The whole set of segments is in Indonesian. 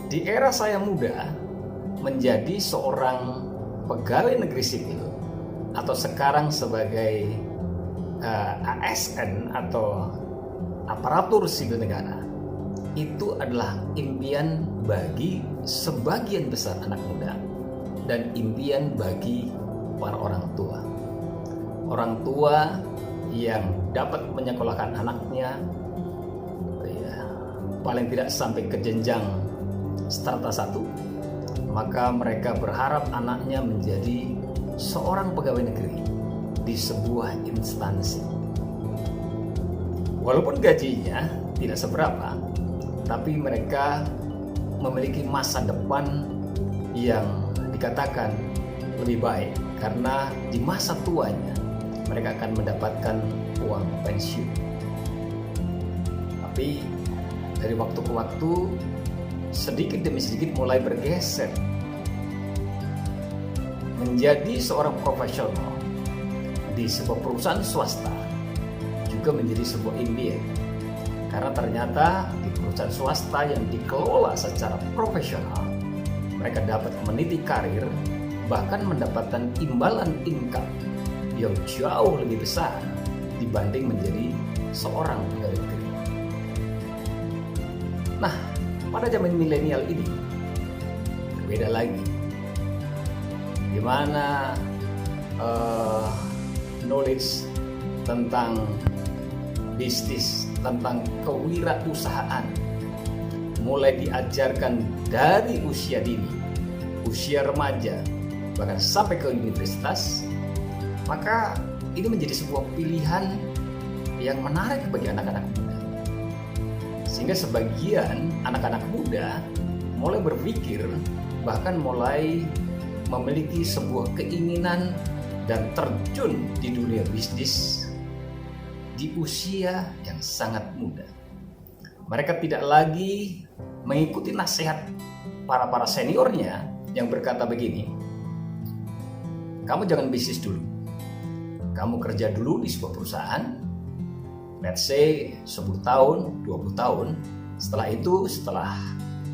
Di era saya muda, menjadi seorang pegawai negeri sipil atau sekarang sebagai ASN atau aparatur sipil negara, itu adalah impian bagi sebagian besar anak muda dan impian bagi para orang tua. Orang tua yang dapat menyekolahkan anaknya paling tidak sampai ke jenjang strata 1, maka mereka berharap anaknya menjadi seorang pegawai negeri di sebuah instansi. Walaupun gajinya tidak seberapa, tapi mereka memiliki masa depan yang dikatakan lebih baik karena di masa tuanya mereka akan mendapatkan uang pensiun. Tapi dari waktu ke waktu sedikit demi sedikit mulai bergeser menjadi seorang profesional di sebuah perusahaan swasta juga menjadi sebuah impian, karena ternyata di perusahaan swasta yang dikelola secara profesional mereka dapat meniti karir, bahkan mendapatkan imbalan income yang jauh lebih besar dibanding menjadi seorang pegawai negeri. Nah, pada zaman milenial ini berbeda lagi, di mana knowledge tentang bisnis, tentang kewirausahaan mulai diajarkan dari usia dini, usia remaja, bahkan sampai ke universitas. Maka ini menjadi sebuah pilihan yang menarik bagi anak-anak muda, sehingga sebagian anak-anak muda mulai berpikir, bahkan mulai memiliki sebuah keinginan dan terjun di dunia bisnis di usia yang sangat muda. Mereka tidak lagi mengikuti nasihat para seniornya yang berkata begini, kamu jangan bisnis dulu, kamu kerja dulu di sebuah perusahaan, let's say 10 tahun, 20 tahun. Setelah itu, setelah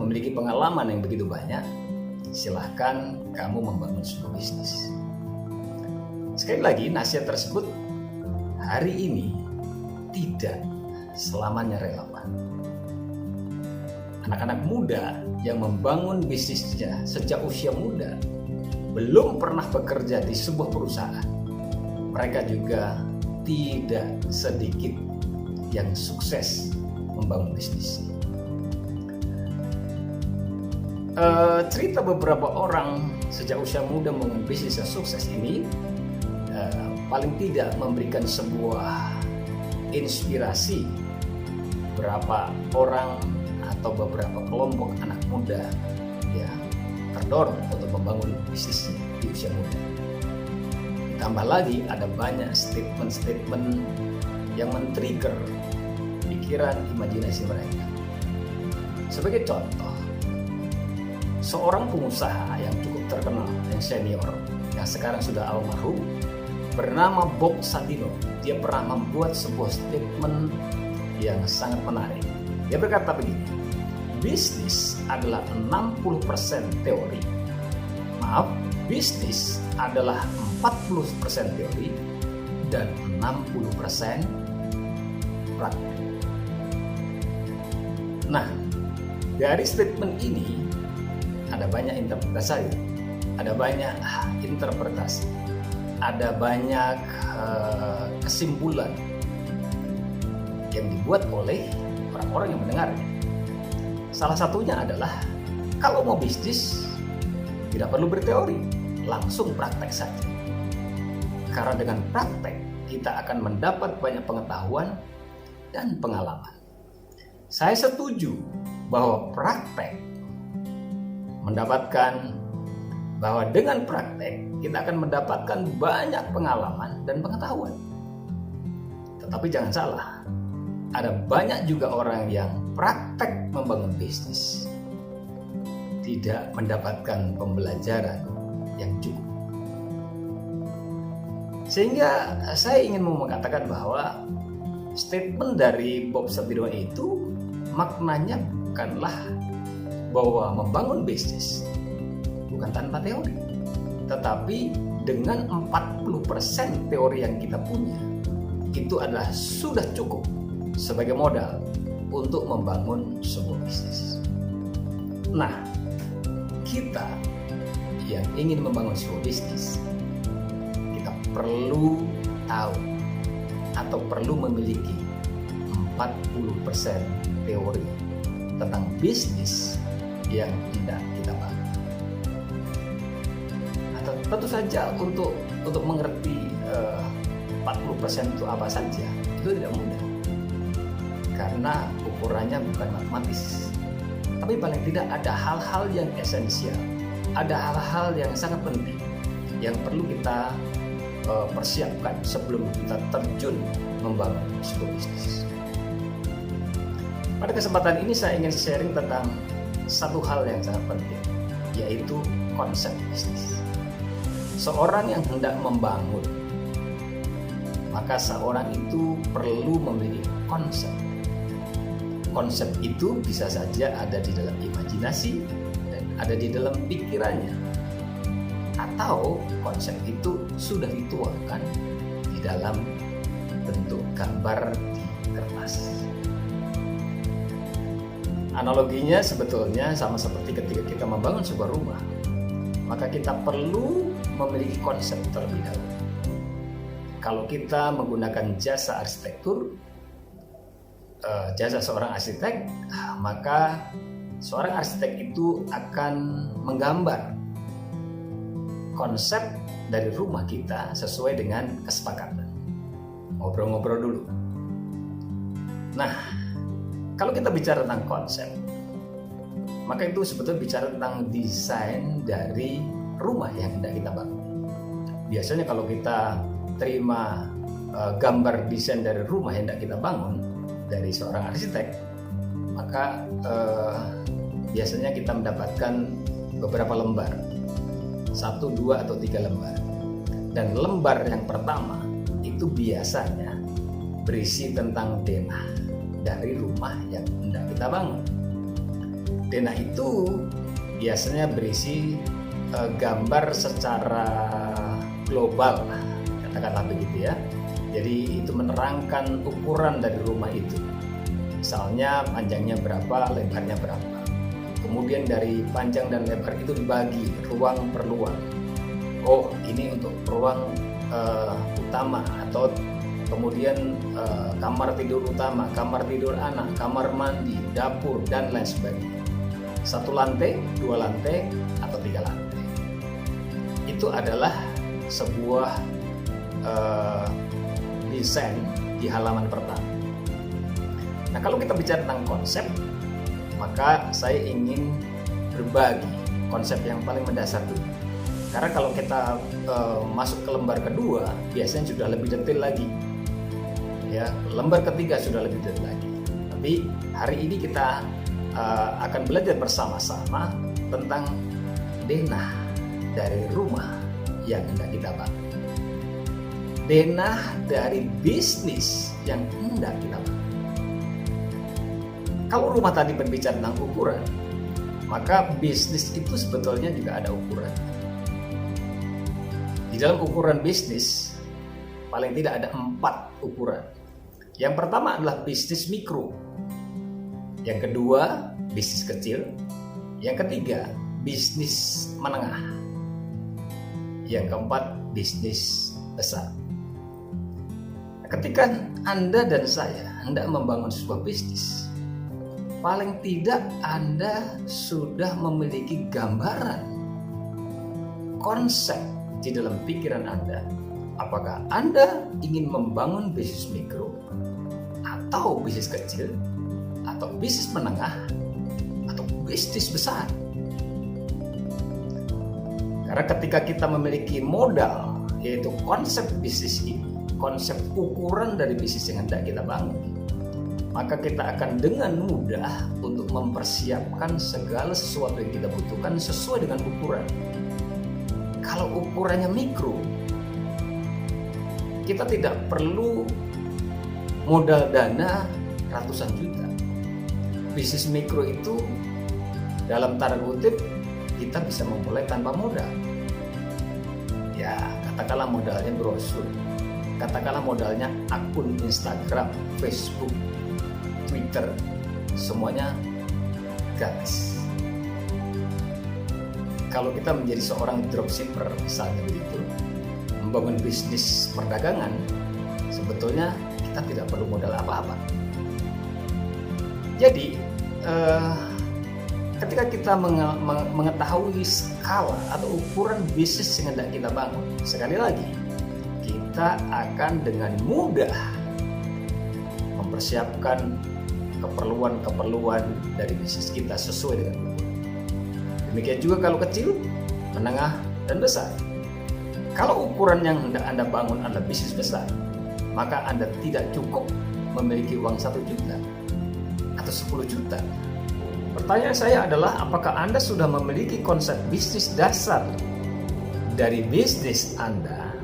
memiliki pengalaman yang begitu banyak, silahkan kamu membangun sebuah bisnis. Sekali lagi, nasihat tersebut hari ini tidak selamanya relevan. Anak-anak muda yang membangun bisnisnya sejak usia muda, belum pernah bekerja di sebuah perusahaan, mereka juga tidak sedikit yang sukses membangun bisnis. Cerita beberapa orang sejak usia muda membangun bisnis yang sukses ini paling tidak memberikan sebuah inspirasi beberapa orang atau beberapa kelompok anak muda yang terdorong untuk membangun bisnisnya di usia muda. Tambah lagi ada banyak statement-statement yang men-trigger pikiran imajinasi mereka. Sebagai contoh, seorang pengusaha yang cukup terkenal, yang senior, yang sekarang sudah almarhum, bernama Bob Sadino. Dia pernah membuat sebuah statement yang sangat menarik. Dia berkata begini, bisnis adalah 60% teori. Bisnis adalah 40% teori dan 60% praktek. Nah, dari statement ini ada banyak interpretasi, ada banyak kesimpulan yang dibuat oleh orang-orang yang mendengarnya. Salah satunya adalah kalau mau bisnis tidak perlu berteori, langsung praktek saja. Karena dengan praktek kita akan mendapat banyak pengetahuan dan pengalaman. Saya setuju bahwa dengan praktek kita akan mendapatkan banyak pengalaman dan pengetahuan. Tetapi jangan salah, ada banyak juga orang yang praktek membangun bisnis tidak mendapatkan pembelajaran yang cukup. Sehingga saya ingin mengatakan bahwa statement dari Bob Sadino itu maknanya bukanlah bahwa membangun bisnis bukan tanpa teori, tetapi dengan 40% teori yang kita punya, itu adalah sudah cukup sebagai modal untuk membangun sebuah bisnis. Nah, kita yang ingin membangun sebuah bisnis, kita perlu tahu atau perlu memiliki 40% teori tentang bisnis yang hendak kita bangun. Atau tentu saja untuk mengerti 40% itu apa saja, itu tidak mudah. Karena ukurannya bukan matematis. Tapi paling tidak ada hal-hal yang esensial, ada hal-hal yang sangat penting yang perlu kita persiapkan sebelum kita terjun membangun sebuah bisnis. Pada kesempatan ini saya ingin sharing tentang satu hal yang sangat penting, yaitu konsep bisnis. Seorang yang hendak membangun, maka seorang itu perlu memiliki konsep. Konsep itu bisa saja ada di dalam imajinasi dan ada di dalam pikirannya, atau konsep itu sudah dituangkan di dalam bentuk gambar di kertas. Analoginya sebetulnya sama seperti ketika kita membangun sebuah rumah, maka kita perlu memiliki konsep terlebih dahulu. Kalau kita menggunakan jasa arsitektur, jasa seorang arsitek, maka seorang arsitek itu akan menggambar konsep dari rumah kita sesuai dengan kesepakatan. Ngobrol-ngobrol dulu. Nah, kalau kita bicara tentang konsep, maka itu sebetulnya bicara tentang desain dari rumah yang hendak kita bangun. Biasanya kalau kita terima gambar desain dari rumah yang hendak kita bangun dari seorang arsitek, maka biasanya kita mendapatkan beberapa lembar, 1, 2, atau 3 lembar. Dan lembar yang pertama itu biasanya berisi tentang denah dari rumah yang hendak kita bangun. Denah itu biasanya berisi gambar secara global, katakanlah begitu ya. Jadi itu menerangkan ukuran dari rumah itu. Misalnya panjangnya berapa, lebarnya berapa. Kemudian dari panjang dan lebar itu dibagi ruang per ruang. Oh, ini untuk ruang utama, atau kemudian kamar tidur utama, kamar tidur anak, kamar mandi, dapur, dan lain sebagainya. 1 lantai, 2 lantai, atau 3 lantai. Itu adalah sebuah desain di halaman pertama. Nah, kalau kita bicara tentang konsep, maka saya ingin berbagi konsep yang paling mendasar dulu. Karena kalau kita masuk ke lembar kedua, biasanya sudah lebih detail lagi. Ya, lembar ketiga sudah lebih detail lagi. Tapi hari ini kita akan belajar bersama-sama tentang denah dari rumah yang hendak kita bangun. Denah dari bisnis yang hendak kita bangun. Kalau rumah tadi berbicara tentang ukuran, maka bisnis itu sebetulnya juga ada ukuran. Di dalam ukuran bisnis, paling tidak ada 4 ukuran. Yang pertama adalah bisnis mikro. Yang kedua, bisnis kecil. Yang ketiga, bisnis menengah. Yang keempat, bisnis besar. Ketika Anda dan saya hendak membangun sebuah bisnis, paling tidak Anda sudah memiliki gambaran, konsep di dalam pikiran Anda. Apakah Anda ingin membangun bisnis mikro, atau bisnis kecil, atau bisnis menengah, atau bisnis besar? Karena ketika kita memiliki modal, yaitu konsep bisnis ini, konsep ukuran dari bisnis yang hendak kita bangun, maka kita akan dengan mudah untuk mempersiapkan segala sesuatu yang kita butuhkan sesuai dengan ukuran. Kalau ukurannya mikro, kita tidak perlu modal dana ratusan juta. Bisnis mikro itu dalam tanda kutip kita bisa memulai tanpa modal. Ya, katakanlah modalnya brosur, katakanlah modalnya akun Instagram, Facebook, Twitter, semuanya gratis. Kalau kita menjadi seorang dropshipper misalnya begitu, membangun bisnis perdagangan, sebetulnya kita tidak perlu modal apa-apa. Jadi ketika kita mengetahui skala atau ukuran bisnis yang hendak kita bangun, sekali lagi kita akan dengan mudah mempersiapkan keperluan-keperluan dari bisnis kita sesuai dengan ukuran. Demikian juga kalau kecil, menengah, dan besar. Kalau ukuran yang hendak Anda bangun adalah bisnis besar, maka Anda tidak cukup memiliki uang 1 juta atau 10 juta. Pertanyaan saya adalah, apakah Anda sudah memiliki konsep bisnis dasar dari bisnis Anda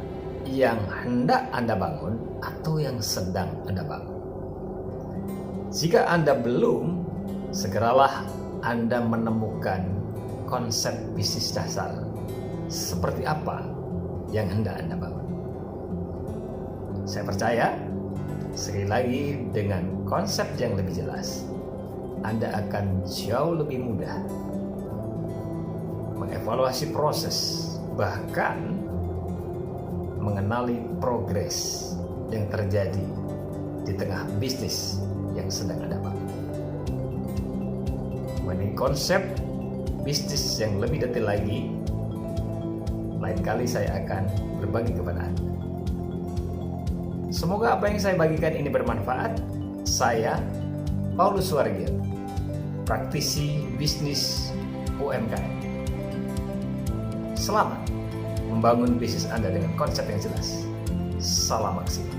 yang hendak Anda bangun atau yang sedang Anda bangun? Jika Anda belum, segeralah Anda menemukan konsep bisnis dasar seperti apa yang hendak Anda bangun. Saya percaya, sekali lagi dengan konsep yang lebih jelas, Anda akan jauh lebih mudah mengevaluasi proses, bahkan mengenali progres yang terjadi di tengah bisnis yang sedang Anda bangun. Mengenai konsep bisnis yang lebih detail lagi, lain kali saya akan berbagi kepada Anda. Semoga apa yang saya bagikan ini bermanfaat. Saya, Paulus Suwargil, praktisi bisnis UMKM. Selamat membangun bisnis Anda dengan konsep yang jelas. Salam maksimal.